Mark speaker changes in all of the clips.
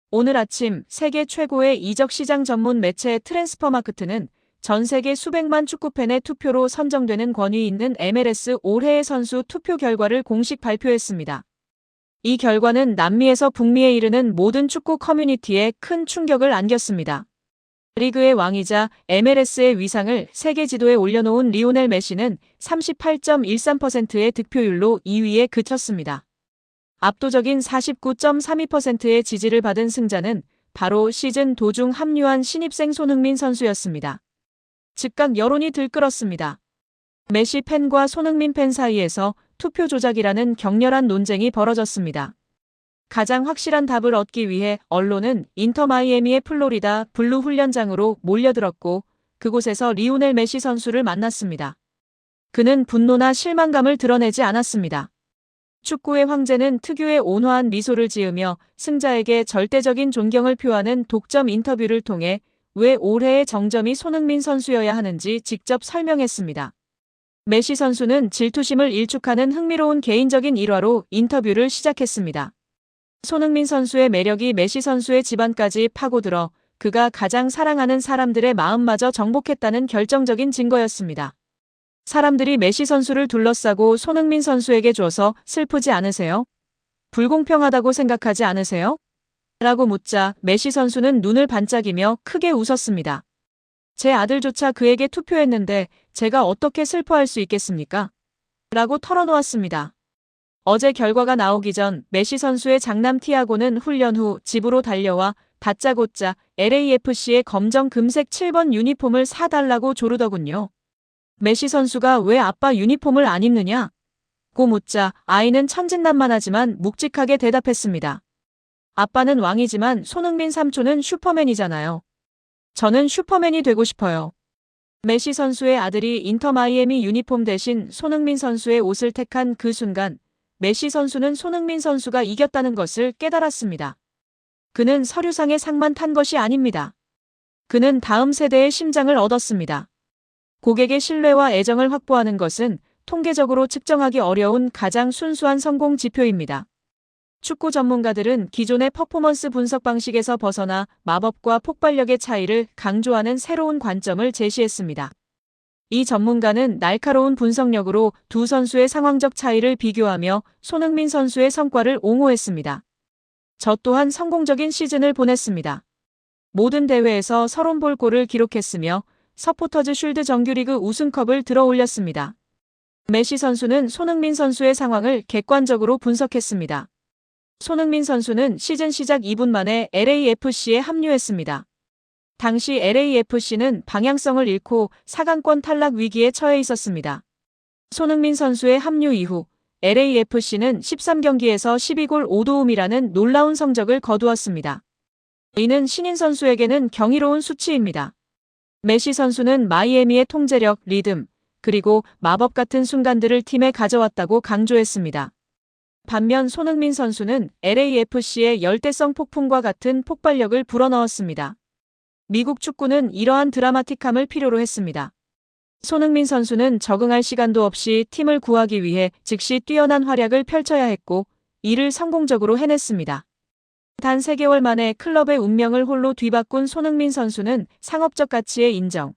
Speaker 1: 오늘 아침 세계 최고의 이적 시장 전문 매체 트랜스퍼마크트는 전 세계 수백만 축구팬의 투표로 선정되는 권위 있는 MLS 올해의 선수 투표 결과를 공식 발표했습니다. 이 결과는 남미에서 북미에 이르는 모든 축구 커뮤니티에 큰 충격을 안겼습니다. 리그의 왕이자 MLS의 위상을 세계 지도에 올려놓은 리오넬 메시는 38.13%의 득표율로 2위에 그쳤습니다. 압도적인 49.32%의 지지를 받은 승자는 바로 시즌 도중 합류한 신입생 손흥민 선수였습니다. 즉각 여론이 들끓었습니다. 메시 팬과 손흥민 팬 사이에서 투표 조작이라는 격렬한 논쟁이 벌어졌습니다. 가장 확실한 답을 얻기 위해 언론은 인터 마이애미의 플로리다 블루 훈련장으로 몰려들었고 그곳에서 리오넬 메시 선수를 만났습니다. 그는 분노나 실망감을 드러내지 않았습니다. 축구의 황제는 특유의 온화한 미소를 지으며 승자에게 절대적인 존경을 표하는 독점 인터뷰를 통해 왜 올해의 정점이 손흥민 선수여야 하는지 직접 설명했습니다. 메시 선수는 질투심을 일축하는 흥미로운 개인적인 일화로 인터뷰를 시작했습니다. 손흥민 선수의 매력이 메시 선수의 집안까지 파고들어 그가 가장 사랑하는 사람들의 마음마저 정복했다는 결정적인 증거였습니다. 사람들이 메시 선수를 둘러싸고 손흥민 선수에게 줘서 슬프지 않으세요? 불공평하다고 생각하지 않으세요? 라고 묻자 메시 선수는 눈을 반짝이며 크게 웃었습니다. 제 아들조차 그에게 투표했는데 제가 어떻게 슬퍼할 수 있겠습니까? 라고 털어놓았습니다. 어제 결과가 나오기 전 메시 선수의 장남 티아고는 훈련 후 집으로 달려와 다짜고짜 LAFC의 검정 금색 7번 유니폼을 사달라고 조르더군요. 메시 선수가 왜 아빠 유니폼을 안 입느냐? 고 묻자 아이는 천진난만하지만 묵직하게 대답했습니다. 아빠는 왕이지만 손흥민 삼촌은 슈퍼맨이잖아요. 저는 슈퍼맨이 되고 싶어요. 메시 선수의 아들이 인터 마이애미 유니폼 대신 손흥민 선수의 옷을 택한 그 순간 메시 선수는 손흥민 선수가 이겼다는 것을 깨달았습니다. 그는 서류상의 상만 탄 것이 아닙니다. 그는 다음 세대의 심장을 얻었습니다. 고객의 신뢰와 애정을 확보하는 것은 통계적으로 측정하기 어려운 가장 순수한 성공 지표입니다. 축구 전문가들은 기존의 퍼포먼스 분석 방식에서 벗어나 마법과 폭발력의 차이를 강조하는 새로운 관점을 제시했습니다. 이 전문가는 날카로운 분석력으로 두 선수의 상황적 차이를 비교하며 손흥민 선수의 성과를 옹호했습니다. 저 또한 성공적인 시즌을 보냈습니다. 모든 대회에서 30골을 기록했으며 서포터즈 쉴드 정규리그 우승컵을 들어 올렸습니다. 메시 선수는 손흥민 선수의 상황을 객관적으로 분석했습니다. 손흥민 선수는 시즌 시작 2분 만에 LAFC에 합류했습니다. 당시 LAFC는 방향성을 잃고 4강권 탈락 위기에 처해 있었습니다. 손흥민 선수의 합류 이후 LAFC는 13경기에서 12골 5도움이라는 놀라운 성적을 거두었습니다. 이는 신인 선수에게는 경이로운 수치입니다. 메시 선수는 마이애미의 통제력, 리듬, 그리고 마법 같은 순간들을 팀에 가져왔다고 강조했습니다. 반면 손흥민 선수는 LAFC의 열대성 폭풍과 같은 폭발력을 불어넣었습니다. 미국 축구는 이러한 드라마틱함을 필요로 했습니다. 손흥민 선수는 적응할 시간도 없이 팀을 구하기 위해 즉시 뛰어난 활약을 펼쳐야 했고 이를 성공적으로 해냈습니다. 단 3개월 만에 클럽의 운명을 홀로 뒤바꾼 손흥민 선수는 상업적 가치의 인정,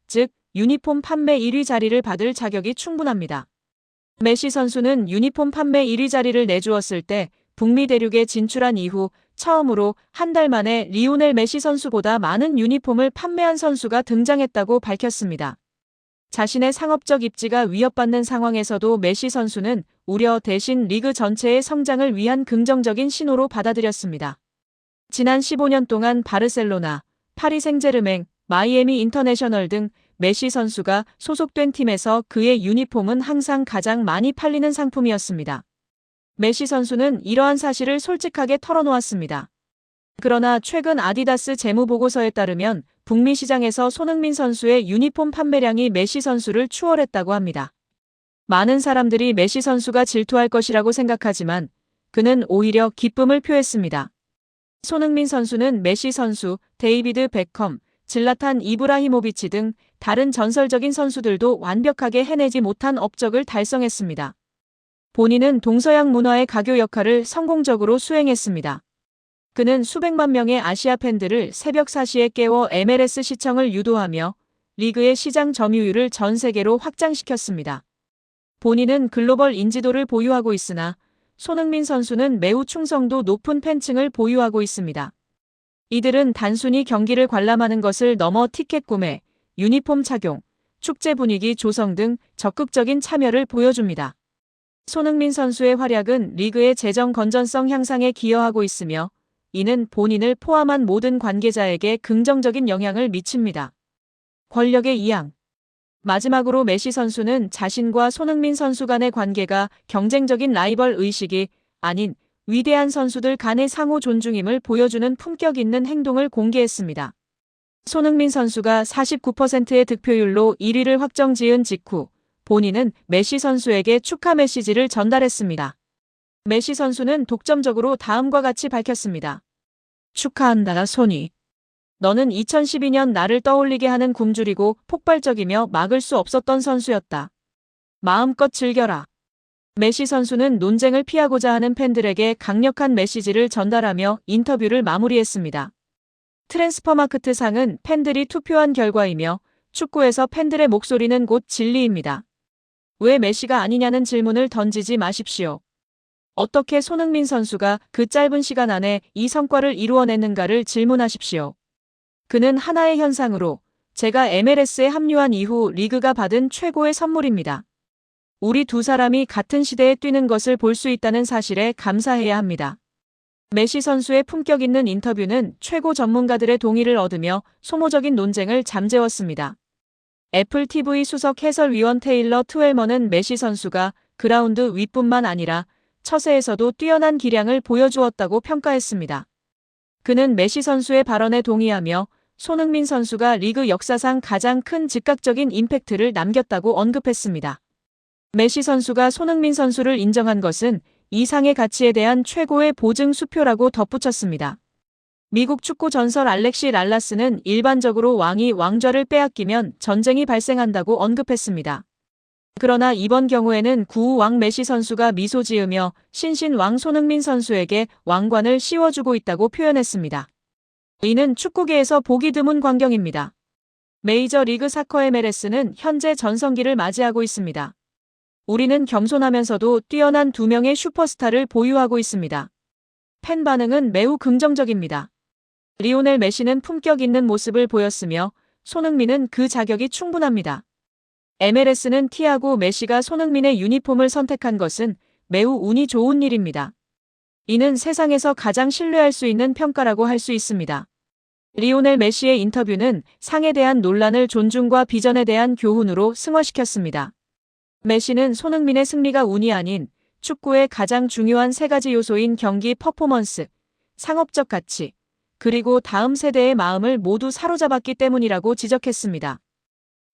Speaker 1: 즉 유니폼 판매 1위 자리를 받을 자격이 충분합니다. 메시 선수는 유니폼 판매 1위 자리를 내주었을 때 북미 대륙에 진출한 이후 처음으로 한 달 만에 리오넬 메시 선수보다 많은 유니폼을 판매한 선수가 등장했다고 밝혔습니다. 자신의 상업적 입지가 위협받는 상황에서도 메시 선수는 우려 대신 리그 전체의 성장을 위한 긍정적인 신호로 받아들였습니다. 지난 15년 동안 바르셀로나, 파리 생제르맹, 마이애미 인터내셔널 등 메시 선수가 소속된 팀에서 그의 유니폼은 항상 가장 많이 팔리는 상품이었습니다. 메시 선수는 이러한 사실을 솔직하게 털어놓았습니다. 그러나 최근 아디다스 재무보고서에 따르면 북미 시장에서 손흥민 선수의 유니폼 판매량이 메시 선수를 추월했다고 합니다. 많은 사람들이 메시 선수가 질투할 것이라고 생각하지만 그는 오히려 기쁨을 표했습니다. 손흥민 선수는 메시 선수, 데이비드 베컴, 질라탄 이브라히모비치 등 다른 전설적인 선수들도 완벽하게 해내지 못한 업적을 달성했습니다. 본인은 동서양 문화의 가교 역할을 성공적으로 수행했습니다. 그는 수백만 명의 아시아 팬들을 새벽 4시에 깨워 MLS 시청을 유도하며 리그의 시장 점유율을 전 세계로 확장시켰습니다. 본인은 글로벌 인지도를 보유하고 있으나 손흥민 선수는 매우 충성도 높은 팬층을 보유하고 있습니다. 이들은 단순히 경기를 관람하는 것을 넘어 티켓 구매, 유니폼 착용, 축제 분위기 조성 등 적극적인 참여를 보여줍니다. 손흥민 선수의 활약은 리그의 재정 건전성 향상에 기여하고 있으며 이는 본인을 포함한 모든 관계자에게 긍정적인 영향을 미칩니다. 권력의 이양. 마지막으로 메시 선수는 자신과 손흥민 선수 간의 관계가 경쟁적인 라이벌 의식이 아닌 위대한 선수들 간의 상호 존중임을 보여주는 품격 있는 행동을 공개했습니다. 손흥민 선수가 49%의 득표율로 1위를 확정지은 직후 본인은 메시 선수에게 축하 메시지를 전달했습니다. 메시 선수는 독점적으로 다음과 같이 밝혔습니다. 축하한다, 손이. 너는 2012년 나를 떠올리게 하는 굶주리고 폭발적이며 막을 수 없었던 선수였다. 마음껏 즐겨라. 메시 선수는 논쟁을 피하고자 하는 팬들에게 강력한 메시지를 전달하며 인터뷰를 마무리했습니다. 트랜스퍼마크트 상은 팬들이 투표한 결과이며 축구에서 팬들의 목소리는 곧 진리입니다. 왜 메시가 아니냐는 질문을 던지지 마십시오. 어떻게 손흥민 선수가 그 짧은 시간 안에 이 성과를 이루어냈는가를 질문하십시오. 그는 하나의 현상으로 제가 MLS에 합류한 이후 리그가 받은 최고의 선물입니다. 우리 두 사람이 같은 시대에 뛰는 것을 볼 수 있다는 사실에 감사해야 합니다. 메시 선수의 품격 있는 인터뷰는 최고 전문가들의 동의를 얻으며 소모적인 논쟁을 잠재웠습니다. 애플 TV 수석 해설위원 테일러 트웰머는 메시 선수가 그라운드 위뿐만 아니라 처세에서도 뛰어난 기량을 보여주었다고 평가했습니다. 그는 메시 선수의 발언에 동의하며 손흥민 선수가 리그 역사상 가장 큰 즉각적인 임팩트를 남겼다고 언급했습니다. 메시 선수가 손흥민 선수를 인정한 것은 이상의 가치에 대한 최고의 보증 수표라고 덧붙였습니다. 미국 축구 전설 알렉시 랄라스는 일반적으로 왕이 왕좌를 빼앗기면 전쟁이 발생한다고 언급했습니다. 그러나 이번 경우에는 구우 왕 메시 선수가 미소 지으며 신신 왕 손흥민 선수에게 왕관을 씌워주고 있다고 표현했습니다. 이는 축구계에서 보기 드문 광경입니다. 메이저리그 사커 MLS는 현재 전성기를 맞이하고 있습니다. 우리는 겸손하면서도 뛰어난 두 명의 슈퍼스타를 보유하고 있습니다. 팬 반응은 매우 긍정적입니다. 리오넬 메시는 품격 있는 모습을 보였으며 손흥민은 그 자격이 충분합니다. MLS는 티아고 메시가 손흥민의 유니폼을 선택한 것은 매우 운이 좋은 일입니다. 이는 세상에서 가장 신뢰할 수 있는 평가라고 할 수 있습니다. 리오넬 메시의 인터뷰는 상에 대한 논란을 존중과 비전에 대한 교훈으로 승화시켰습니다. 메시는 손흥민의 승리가 운이 아닌 축구의 가장 중요한 세 가지 요소인 경기 퍼포먼스, 상업적 가치, 그리고 다음 세대의 마음을 모두 사로잡았기 때문이라고 지적했습니다.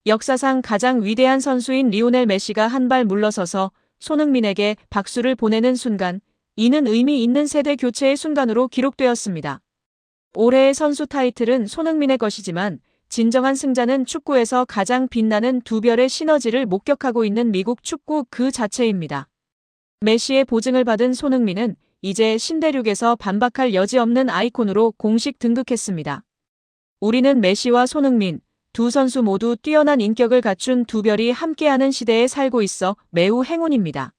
Speaker 1: 역사상 가장 위대한 선수인 리오넬 메시가 한 발 물러서서 손흥민에게 박수를 보내는 순간, 이는 의미 있는 세대 교체의 순간으로 기록되었습니다. 올해의 선수 타이틀은 손흥민의 것이지만 진정한 승자는 축구에서 가장 빛나는 두 별의 시너지를 목격하고 있는 미국 축구 그 자체입니다. 메시의 보증을 받은 손흥민은 이제 신대륙에서 반박할 여지 없는 아이콘으로 공식 등극했습니다. 우리는 메시와 손흥민, 두 선수 모두 뛰어난 인격을 갖춘 두 별이 함께하는 시대에 살고 있어 매우 행운입니다.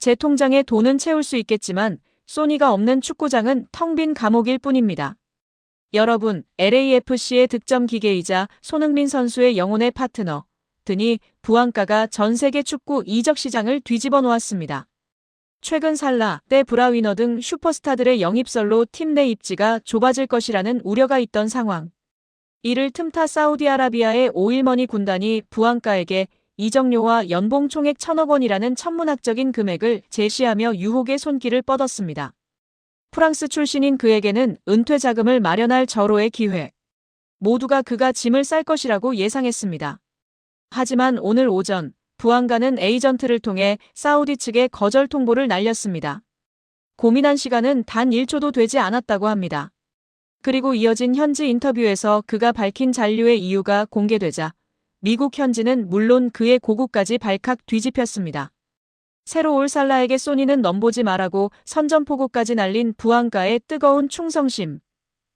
Speaker 1: 제 통장에 돈은 채울 수 있겠지만 소니가 없는 축구장은 텅 빈 감옥일 뿐입니다. 여러분, LAFC의 득점 기계이자 손흥민 선수의 영혼의 파트너, 드니 부앙가가 전 세계 축구 이적 시장을 뒤집어 놓았습니다. 최근 살라, 데 브라위너 등 슈퍼스타들의 영입설로 팀 내 입지가 좁아질 것이라는 우려가 있던 상황. 이를 틈타 사우디아라비아의 오일머니 군단이 부앙가에게 이적료와 연봉 총액 1,000억 원이라는 천문학적인 금액을 제시하며 유혹의 손길을 뻗었습니다. 프랑스 출신인 그에게는 은퇴 자금을 마련할 절호의 기회. 모두가 그가 짐을 쌀 것이라고 예상했습니다. 하지만 오늘 오전 부앙가는 에이전트를 통해 사우디 측에 거절 통보를 날렸습니다. 고민한 시간은 단 1초도 되지 않았다고 합니다. 그리고 이어진 현지 인터뷰에서 그가 밝힌 잔류의 이유가 공개되자 미국 현지는 물론 그의 고국까지 발칵 뒤집혔습니다. 새로 올 살라에게 소니는 넘보지 말라고 선전포고까지 날린 부안가의 뜨거운 충성심.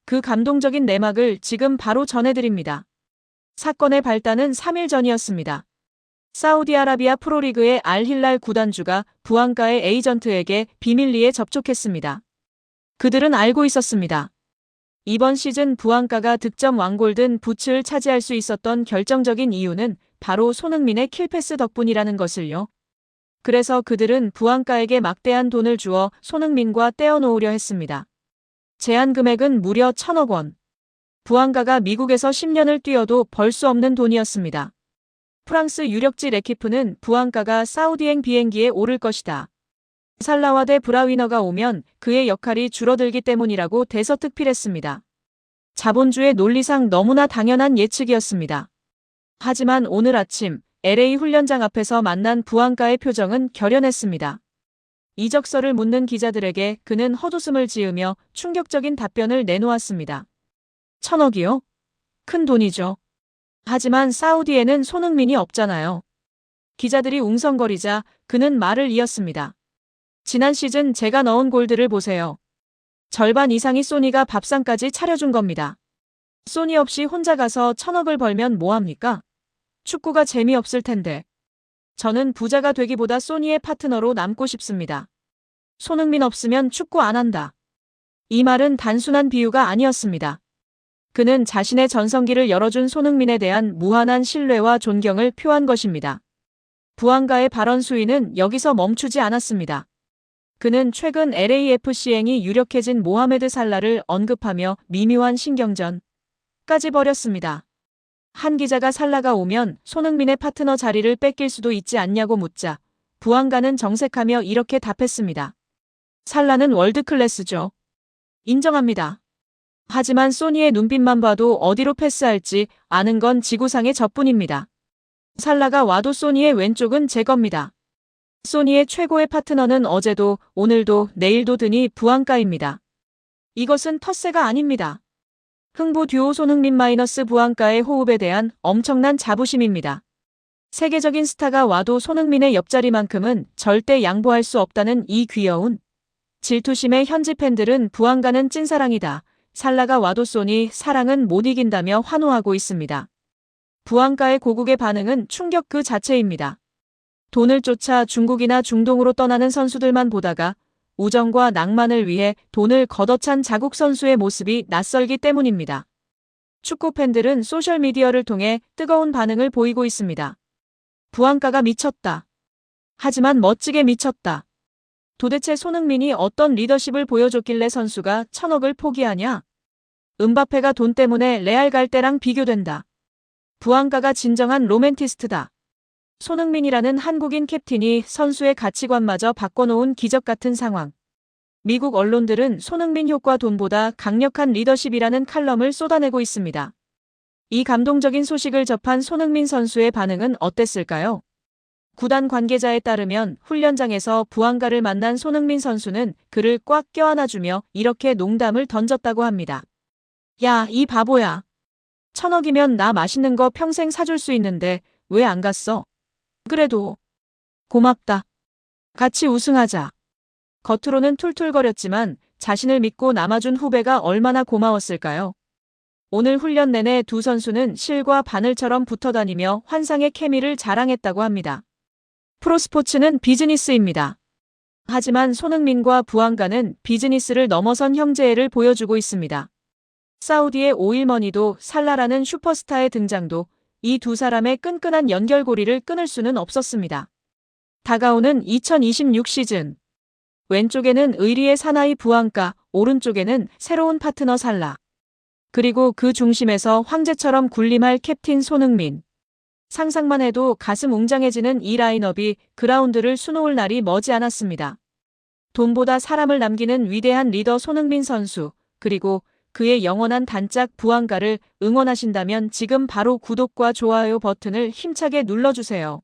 Speaker 1: 그 감동적인 내막을 지금 바로 전해드립니다. 사건의 발단은 3일 전이었습니다. 사우디아라비아 프로리그의 알힐랄 구단주가 부안가의 에이전트에게 비밀리에 접촉했습니다. 그들은 알고 있었습니다. 이번 시즌 부안가가 득점 왕골든 부츠를 차지할 수 있었던 결정적인 이유는 바로 손흥민의 킬패스 덕분이라는 것을요. 그래서 그들은 부안가에게 막대한 돈을 주어 손흥민과 떼어놓으려 했습니다. 제한 금액은 무려 1,000억 원. 부안가가 미국에서 10년을 뛰어도 벌 수 없는 돈이었습니다. 프랑스 유력지 레키프는 부안가가 사우디행 비행기에 오를 것이다. 살라와 대 브라위너가 오면 그의 역할이 줄어들기 때문이라고 대서특필했습니다. 자본주의 논리상 너무나 당연한 예측이었습니다. 하지만 오늘 아침 LA 훈련장 앞에서 만난 부안가의 표정은 결연했습니다. 이적설을 묻는 기자들에게 그는 헛웃음을 지으며 충격적인 답변을 내놓았습니다. 1,000억이요? 큰 돈이죠. 하지만 사우디에는 손흥민이 없잖아요. 기자들이 웅성거리자 그는 말을 이었습니다. 지난 시즌 제가 넣은 골들을 보세요. 절반 이상이 소니가 밥상까지 차려준 겁니다. 소니 없이 혼자 가서 1,000억을 벌면 뭐합니까? 축구가 재미없을 텐데. 저는 부자가 되기보다 소니의 파트너로 남고 싶습니다. 손흥민 없으면 축구 안 한다. 이 말은 단순한 비유가 아니었습니다. 그는 자신의 전성기를 열어준 손흥민에 대한 무한한 신뢰와 존경을 표한 것입니다. 부안가의 발언 수위는 여기서 멈추지 않았습니다. 그는 최근 LAFC행이 유력해진 모하메드 살라를 언급하며 미묘한 신경전까지 벌였습니다. 한 기자가 살라가 오면 손흥민의 파트너 자리를 뺏길 수도 있지 않냐고 묻자 부안가는 정색하며 이렇게 답했습니다. 살라는 월드클래스죠. 인정합니다. 하지만 소니의 눈빛만 봐도 어디로 패스할지 아는 건 지구상의 저뿐입니다. 살라가 와도 소니의 왼쪽은 제 겁니다. 소니의 최고의 파트너는 어제도 오늘도 내일도 드니 부안가입니다. 이것은 텃세가 아닙니다. 흥부 듀오 손흥민 마이너스 부안가의 호흡에 대한 엄청난 자부심입니다. 세계적인 스타가 와도 손흥민의 옆자리만큼은 절대 양보할 수 없다는 이 귀여운 질투심의 현지 팬들은 부안가는 찐사랑이다. 살라가 와도 소니 사랑은 못 이긴다며 환호하고 있습니다. 부안가의 고국의 반응은 충격 그 자체입니다. 돈을 쫓아 중국이나 중동으로 떠나는 선수들만 보다가 우정과 낭만을 위해 돈을 걷어찬 자국 선수의 모습이 낯설기 때문입니다. 축구 팬들은 소셜미디어를 통해 뜨거운 반응을 보이고 있습니다. 부안가가 미쳤다. 하지만 멋지게 미쳤다. 도대체 손흥민이 어떤 리더십을 보여줬길래 선수가 1,000억을 포기하냐? 음바페가 돈 때문에 레알 갈 때랑 비교된다. 부안가가 진정한 로맨티스트다. 손흥민이라는 한국인 캡틴이 선수의 가치관마저 바꿔놓은 기적 같은 상황. 미국 언론들은 손흥민 효과 돈보다 강력한 리더십이라는 칼럼을 쏟아내고 있습니다. 이 감동적인 소식을 접한 손흥민 선수의 반응은 어땠을까요? 구단 관계자에 따르면 훈련장에서 부안가를 만난 손흥민 선수는 그를 꽉 껴안아주며 이렇게 농담을 던졌다고 합니다. 야, 이 바보야. 1,000억이면 나 맛있는 거 평생 사줄 수 있는데 왜 안 갔어? 그래도 고맙다. 같이 우승하자. 겉으로는 툴툴거렸지만 자신을 믿고 남아준 후배가 얼마나 고마웠을까요? 오늘 훈련 내내 두 선수는 실과 바늘처럼 붙어다니며 환상의 케미를 자랑했다고 합니다. 프로스포츠는 비즈니스입니다. 하지만 손흥민과 부안가는 비즈니스를 넘어선 형제애를 보여주고 있습니다. 사우디의 오일머니도 살라라는 슈퍼스타의 등장도 이 두 사람의 끈끈한 연결고리를 끊을 수는 없었습니다. 다가오는 2026 시즌. 왼쪽에는 의리의 사나이 부안가, 오른쪽에는 새로운 파트너 살라. 그리고 그 중심에서 황제처럼 군림할 캡틴 손흥민. 상상만 해도 가슴 웅장해지는 이 라인업이 그라운드를 수놓을 날이 머지 않았습니다. 돈보다 사람을 남기는 위대한 리더 손흥민 선수, 그리고 그의 영원한 단짝 부안가를 응원하신다면 지금 바로 구독과 좋아요 버튼을 힘차게 눌러주세요.